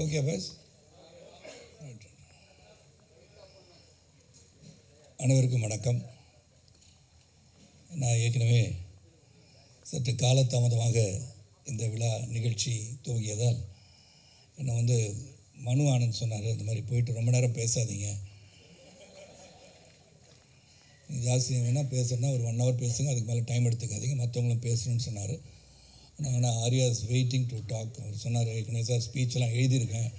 Okay pass. அனைவருக்கும் வணக்கம். நான் ஏற்கனவே சற்று காலதாமதமாக இந்த விழா நிகழ்ச்சி துவங்கியதால் என்னை மனு ஆனந்த் சொன்னார், இந்த மாதிரி போயிட்டு ரொம்ப நேரம் பேசாதீங்க, ஜாஸ்தி வேணால் பேசுகிறேன்னா ஒரு 1 hour பேசுங்க, அதுக்கு மேலே டைம் எடுத்துக்காதீங்க, மற்றவங்களும் பேசணும்னு சொன்னார். ஆனால் Arya is waiting to talk. அவர் சொன்னார், ஏற்கனவே சார் ஸ்பீச்செலாம் எழுதியிருக்கேன்,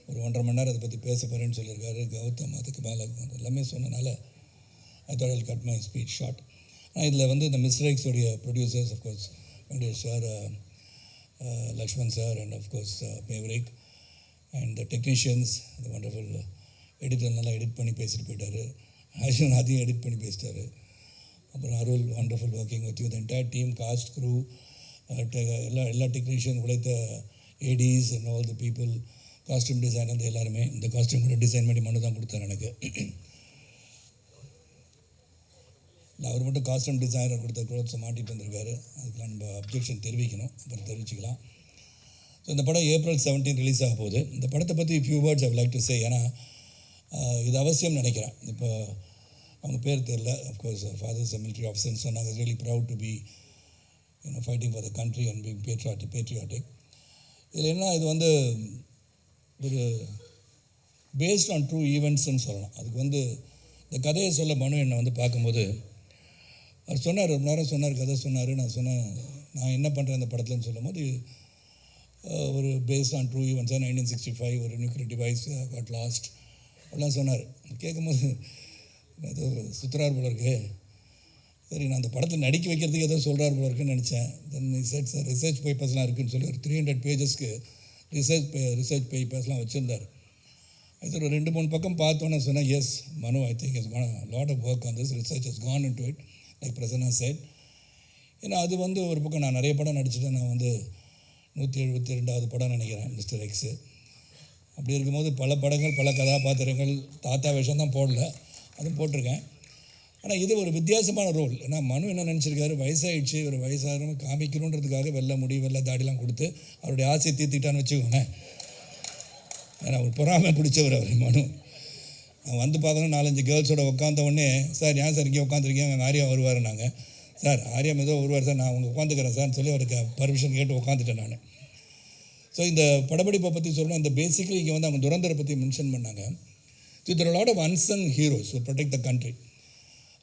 ஒரு 1.5 மணி நேரம் அதை பற்றி பேச போகிறேன்னு சொல்லியிருக்காரு கௌதம். அதுக்கு மேலே எல்லாமே சொன்னனால I thought I'll cut my speech short. ஆனால் இதில் இந்த மிஸ்டேக்ஸோடைய producers of course Venkatesh sir, Lakshman sir and of course Maverick and the technicians, the wonderful editor நல்லா எடிட் பண்ணி பேசிட்டு போயிட்டார். ஆக்சுவலாக அதையும் எடிட் பண்ணி பேசிட்டார். அப்புறம் Arul, wonderful working with you, the entire team, cast, crew, எல்லா டெக்னீஷியன், உழைத்த ADs and all the people, costume design வந்து எல்லாருமே. இந்த காஸ்டியூம் கூட டிசைன் பண்ணி மனு தான் கொடுத்தார் எனக்கு. அவர் மட்டும் காஸ்டியூம் டிசைனர் கொடுத்த க்ளோத்ஸை மாட்டிகிட்டு வந்திருக்காரு. அதுக்கெலாம் நம்ம அப்ஜெக்ஷன் தெரிவிக்கணும், அப்புறம் தெரிவிச்சிக்கலாம். ஸோ இந்த படம் April 17 ரிலீஸ் ஆக போகுது. இந்த படத்தை பற்றி few words I like to say. ஏன்னா இது அவசியம் நினைக்கிறேன். இப்போ அவங்க பேர் தெரில, அஃப்கோர்ஸ் ஃபாதர்ஸ் மிலிட்ரி ஆஃபீஸர்னு சொன்னாங்க. Really proud to be fighting for the country and being patriotic. இதில் என்ன, இது ஒரு பேஸ்ட் ஆன் ட்ரூ ஈவெண்ட்ஸ்ன்னு சொல்லலாம். அதுக்கு இந்த கதையை சொல்ல மனு என்னை பார்க்கும்போது அவர் சொன்னார், ஒரு நேரம் சொன்னார், கதை சொன்னார். நான் சொன்னேன், நான் என்ன பண்ணுறேன் இந்த படத்துலன்னு சொல்லும் போது, ஒரு பேஸ்ட் ஆன் ட்ரூ ஈவெண்ட்ஸாக 1965 ஒரு நியூக்ளியர் டிவைஸ் காட் லாஸ்ட் அப்படிலாம் சொன்னார். கேட்கும்போது ஏதோ சுற்றுறார் போல இருக்கு. சரி, நான் அந்த படத்தில் நடிக்க வைக்கிறதுக்கு ஏதோ சொல்கிறார் போல இருக்குன்னு நினச்சேன். தென் ரிசர்ச் பேப்பர்ஸ்லாம் இருக்குதுன்னு சொல்லி ஒரு 300 pagesக்கு ரிசர்ச் பேப்பர்ஸ்லாம் வச்சுருந்தார். அது ஒரு 2-3 பக்கம் பார்த்தோன்னே சொன்னேன், yes Manu, I think is gone lot of work on this, research has gone into it, like Prasanna said. ஏன்னா அது ஒரு பக்கம் நான் நிறைய படம் நடிச்சுட்டேன். நான் 172வது படம் நினைக்கிறேன், மிஸ்டர் எக்ஸு. அப்படி இருக்கும்போது பல படங்கள், பல கதாபாத்திரங்கள், தாத்தா வேஷம் தான் போடல, அதுவும் போட்டிருக்கேன். ஆனால் இது ஒரு வித்தியாசமான ரோல். ஏன்னா மனு என்ன நினச்சிருக்காரு, வயசாகிடுச்சு, ஒரு வயசாக காமிக்கணுன்றதுக்காக வெள்ளை முடி வெள்ளை தாடிலாம் கொடுத்து அவருடைய ஆசையை தீர்த்திட்டான்னு வச்சுக்கோங்க. ஏன்னா ஒரு பொறாமை பிடிச்சவர் அவர் மனு. நான் பார்க்கணும் 4-5 கேர்ள்ஸோட உட்காந்த உடனே, சார் ஏன் சார் இங்கே உட்காந்துருக்கீங்க, அங்கே ஆரியா வருவார். நாங்கள் சார் ஆரியா ஏதோ வருவார் சார், நான் அவங்க உட்காந்துக்கிறேன் சார்னு சொல்லி அவருக்கு பர்மிஷன் கேட்டு உட்காந்துட்டேன் நான். ஸோ இந்த படப்பிடிப்பை பற்றி சொல்லணும். இந்த பேசிக்கலி இங்கே அவங்க துரந்தரை பற்றி மென்ஷன் பண்ணாங்க. ஸோ இதில் lot of unsung heroes to protect the country.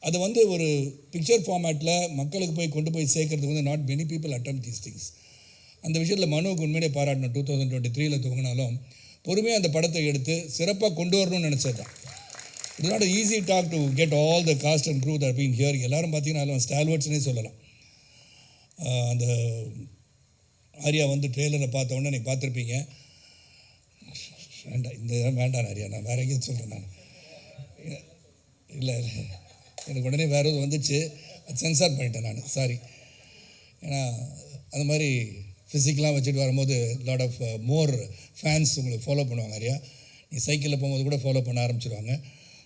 அது ஒரு பிக்சர் ஃபார்மேட்டில் மக்களுக்கு கொண்டு போய் சேர்க்கறதுக்கு not many people attempt these things. அந்த விஷயத்தில் மனுவுக்கு உண்மையிலே பாராட்டணும். 2023 துவங்கினாலும் பொறுமையாக அந்த படத்தை எடுத்து சிறப்பாக கொண்டு வரணும்னு நினச்சது தான். It's not easy task to get all the cast and crew that been here. எல்லோரும் பார்த்தீங்கன்னா ஸ்டால்வர்ட்ஸ்னே சொல்லலாம். அந்த ஆரியா ட்ரெய்லரை பார்த்த உடனே நீங்கள் பார்த்துருப்பீங்க. வேண்டாம், இந்த இடம் வேண்டாம் ஆரியா, நான் வேறு எங்கேயும் சொல்கிறேன். நான் இல்லை, எனக்கு உடனே வேறு எதுவும் வந்துச்சு, அது சென்சார் பண்ணிட்டேன் நான், சாரி. ஏன்னா அந்த மாதிரி ஃபிசிக்கலாக வச்சுட்டு வரும்போது லாட் ஆஃப் மோர் ஃபேன்ஸ் உங்களுக்கு ஃபாலோ பண்ணுவாங்க. ஆரியா நீ சைக்கிளில் போகும்போது கூட ஃபாலோ பண்ண ஆரம்பிச்சிடுவாங்க.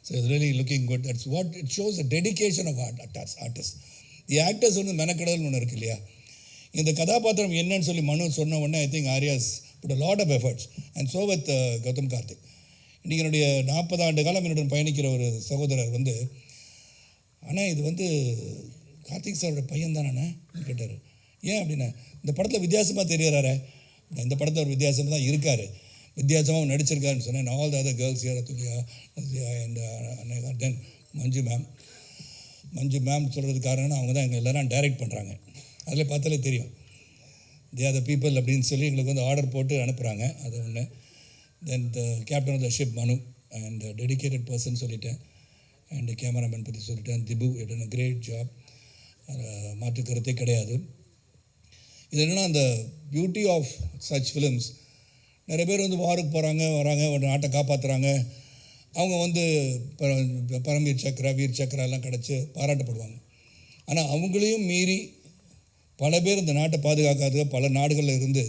So it's really looking good. That's what it shows the dedication of artist. The actors மெனக்கடல்னு ஒன்று இருக்கு இல்லையா. இந்த கதாபாத்திரம் என்னன்னு சொல்லி மனு சொன்ன உடனே I think Arya's put a lot of efforts and so with Gautham Karthik. இன்றைக்கி என்னுடைய 40 ஆண்டு காலம் என்னுடன் பயணிக்கிற ஒரு சகோதரர் ஆனால் இது கார்த்திக் சாரோட பையன் தானே கேட்டார். ஏன் அப்படின்னா, இந்த படத்தில் வித்தியாசமாக தெரிகிறாரு. இந்த படத்தில் ஒரு வித்தியாசமாக தான் இருக்கார், வித்தியாசமாக நடிச்சிருக்காருன்னு சொன்னேன். All the other girls here, Thulliya and then Manju ma'am சொல்கிறதுக்கு காரணம் அவங்க தான் எங்கள் எல்லோரும் டைரக்ட் பண்ணுறாங்க. அதில் பார்த்தாலே தெரியும், தே ஆர் த பீப்புள் அப்படின்னு சொல்லி எங்களுக்கு ஆர்டர் போட்டு அனுப்புகிறாங்க. அது ஒன்று. Then the captain of the ship Manu and dedicated person சொல்லிட்டேன். அண்ட் கேமராமேன் பற்றி சொல்லிட்டேன், Dibu it a great job, மாற்று கருத்தே கிடையாது. இது என்னென்னா, அந்த பியூட்டி ஆஃப் சச் ஃபிலிம்ஸ், நிறைய பேர் வாருக்கு போகிறாங்க, வராங்க, ஒரு நாட்டை காப்பாற்றுறாங்க. அவங்க பரம்வீர் சக்ரா, வீர் சக்ரா எல்லாம் கிடச்சி பாராட்டப்படுவாங்க. ஆனால் அவங்களையும் மீறி பல பேர் இந்த நாட்டை பாதுகாக்காத பல நாடுகளில் இருந்து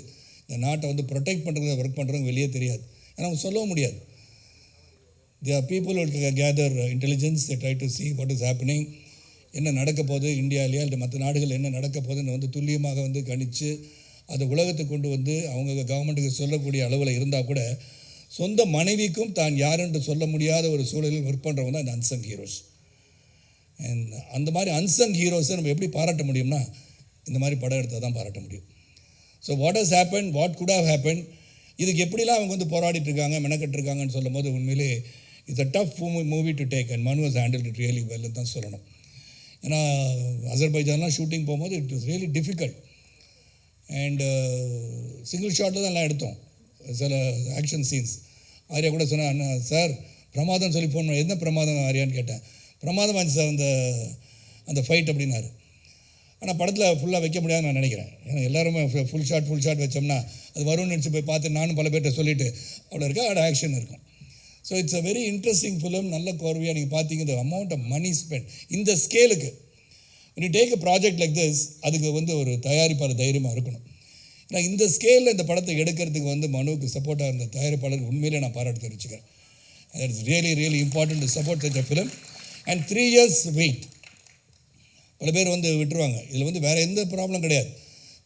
இந்த நாட்டை ப்ரொடெக்ட் பண்ணுறது, ஒர்க் பண்ணுறவங்க வெளியே தெரியாது. ஏன்னா அவங்க சொல்லவும் முடியாது. There are people who gather intelligence, they try to see what is happening, என்ன நடக்க போகுது இந்தியாவிலேயே அல்லது மற்ற நாடுகள் என்ன நடக்க போகுதுன்னு துல்லியமாக கணித்து அதை உலகத்துக்கு கொண்டு வந்து அவங்க கவர்மெண்ட்டுக்கு சொல்லக்கூடிய அளவில் இருந்தால் கூட சொந்த மனைவிக்கும் தான் யாருன்னு சொல்ல முடியாத ஒரு சூழலில் ஒர்க் பண்ணுறவங்க தான் இந்த அன்சங் ஹீரோஸ். அண்ட் அந்த மாதிரி அன்சங் ஹீரோஸை நம்ம எப்படி பாராட்ட முடியும்னா இந்த மாதிரி படம் எடுத்தால் தான் பாராட்ட முடியும். So what has happen, what good have happen, இதுக்கு எப்படிலாம் அவங்க வந்து போராடிட்டுருக்காங்க மெனக்கட்டுருக்காங்கன்னு சொல்லும் போது உண்மையிலே it's a tough movie to take and Manu has handle it really வெல்னு தான் சொல்லணும். ஏன்னா அசர்பைஜான்லாம் ஷூட்டிங் போகும்போது it was really difficult and single ஷாட்டில் தான் எல்லாம் எடுத்தோம். சில ஆக்ஷன் சீன்ஸ் ஆர்யா கூட சொன்னேன், சார் பிரமாதம் சொல்லி ஃபோன் பண்ண, என்ன பிரமாதம் ஆர்யான்னு கேட்டேன். பிரமாதம் ஆச்சு சார் அந்த ஃபைட் அப்படின்னாரு. ஆனால் படத்தில் ஃபுல்லாக வைக்க முடியாதுன்னு நான் நினைக்கிறேன். ஏன்னா எல்லாருமே ஃபுல் ஷாட் வச்சோம்னா அது வரும்னு நினச்சி போய் பார்த்து நானும் பல பேர்கிட்ட சொல்லிவிட்டு அவ்வளோ இருக்கா அவ்வளோ ஆக்ஷன் இருக்கும். So it's a very interesting film. நல்ல கோர்வையாக நீங்கள் பார்த்தீங்க. இந்த அமௌண்ட் ஆஃப் மணி ஸ்பெண்ட் இந்த ஸ்கேலுக்கு when you take a project like this, அதுக்கு வந்து ஒரு தயாரிப்பாளர் தைரியமாக இருக்கணும். ஏன்னா இந்த ஸ்கேலில் இந்த படத்தை எடுக்கிறதுக்கு வந்து மனுவுக்கு சப்போர்ட்டாக இருந்த தயாரிப்பாளர் உண்மையிலே நான் பாராட்டு தெரிவிச்சுக்கிறேன். It's really important to support such a film. And 3 years wait. பல பேர் வந்து விட்டுருவாங்க. இதில் வந்து வேறு எந்த ப்ராப்ளம் கிடையாது.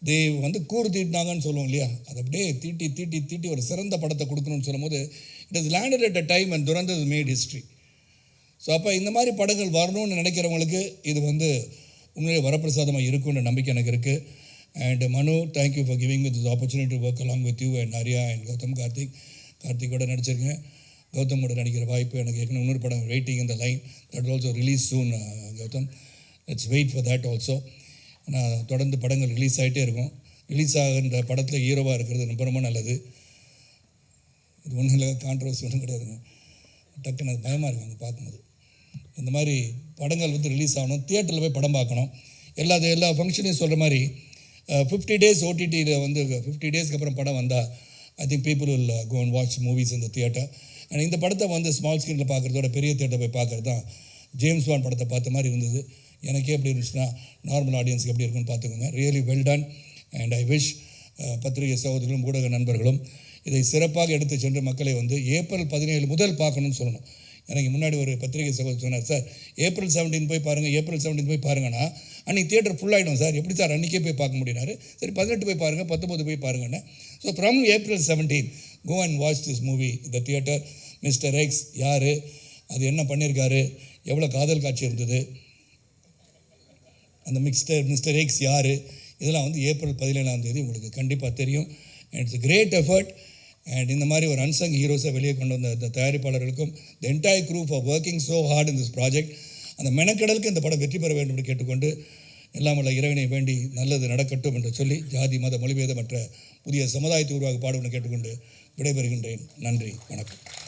தே வந்து கூறு தீட்டினாங்கன்னு சொல்லுவோம் இல்லையா, அது அப்படியே தீட்டி ஒரு சிறந்த படத்தை கொடுக்கணும்னு சொல்லும் போது it is landed at a time and Durandhar mat history. So அப்போ இந்த மாதிரி படங்கள் வரணும்னு நினைக்கிறவங்களுக்கு இது வந்து உண்மையிலே வரப்பிரசாதமாக இருக்குன்ற நம்பிக்கை எனக்கு இருக்குது. And Manu, thank you for giving me this opportunity to work along with you and Arya and Gautham. கார்த்திகோட நடிச்சிருக்கேன். கௌதமோட நடிக்கிற வாய்ப்பு எனக்கு ஏற்கனவே இன்னொரு படம் வெயிட்டிங் இந்த line that also release soon. Gautham, let's wait for that also. நான் தொடர்ந்து படங்கள் ரிலீஸ் ஆகிட்டே இருக்கும். ரிலீஸ் ஆகின்ற படத்தில் ஹீரோவாக இருக்கிறது ரொம்ப ரொம்ப நல்லது. இது ஒன்றும் இல்லை, கான்ட்ரவர்சி ஒன்றும் கிடையாதுங்க. டக்குன்னு அது பயமாக இருக்குங்க பார்க்கும்போது. இந்த மாதிரி படங்கள் வந்து ரிலீஸ் ஆகணும், தியேட்டரில் போய் படம் பார்க்கணும். எல்லா ஃபங்க்ஷனையும் சொல்கிற மாதிரி 50 days ஓடிடியில் வந்து 50 daysக்கு அப்புறம் படம் வந்தால் I think people will go and watch movies இந்த தியேட்டர். அண்ட் இந்த படத்தை வந்து ஸ்மால் ஸ்க்ரீனில் பார்க்குறதோட பெரிய தியேட்டர் போய் பார்க்குறது தான் ஜேம்ஸ் பாண்ட் படத்தை பார்த்த மாதிரி இருந்தது. எனக்கே எப்படி இருந்துச்சுன்னா நார்மல் ஆடியன்ஸுக்கு எப்படி இருக்குன்னு பார்த்துக்கோங்க. Really well done. And I wish பத்திரிகை சகோதரர்களும் ஊடக நண்பர்களும் இதை சிறப்பாக எடுத்து சென்று மக்களை வந்து April 17 முதல் பார்க்கணும்னு சொல்லணும். எனக்கு முன்னாடி ஒரு பத்திரிகை சகோதரர் சொன்னார், சார் April 17 போய் பாருங்கள், April 17 போய் பாருங்கன்னா அன்றைக்கி தியேட்டர் ஃபுல்லாகிடும் சார், எப்படி சார் அன்றைக்கே போய் பார்க்க முடியினாரு. சரி 18 போய் பாருங்கள், 19 போய் பாருங்கன்னு. So from April 17 go and watch this movie இந்த தியேட்டர். மிஸ்டர் எக்ஸ் யார், அது என்ன பண்ணியிருக்காரு, எவ்வளோ காதல் காட்சி இருந்தது, அந்த மிஸ்டர் எக்ஸ் யார், இதெல்லாம் வந்து April 17 உங்களுக்கு கண்டிப்பாக தெரியும். And it's great effort. And இந்த மாதிரி ஒரு அன்சங் ஹீரோஸை வெளியே கொண்டு வந்த இந்த தயாரிப்பாளர்களுக்கும் the entire crew for working so hard in this project. அந்த மெனக்கடலுக்கு இந்த படம் வெற்றி பெற வேண்டும் என்று கேட்டுக்கொண்டு எல்லாம் உள்ள இறைவனை வேண்டி நல்லது நடக்கட்டும் என்று சொல்லி ஜாதி மத மொழிபேதமற்ற புதிய சமுதாயத்தை உருவாக பாடுவென கேட்டுக்கொண்டு விடைபெறுகின்றேன். நன்றி, வணக்கம்.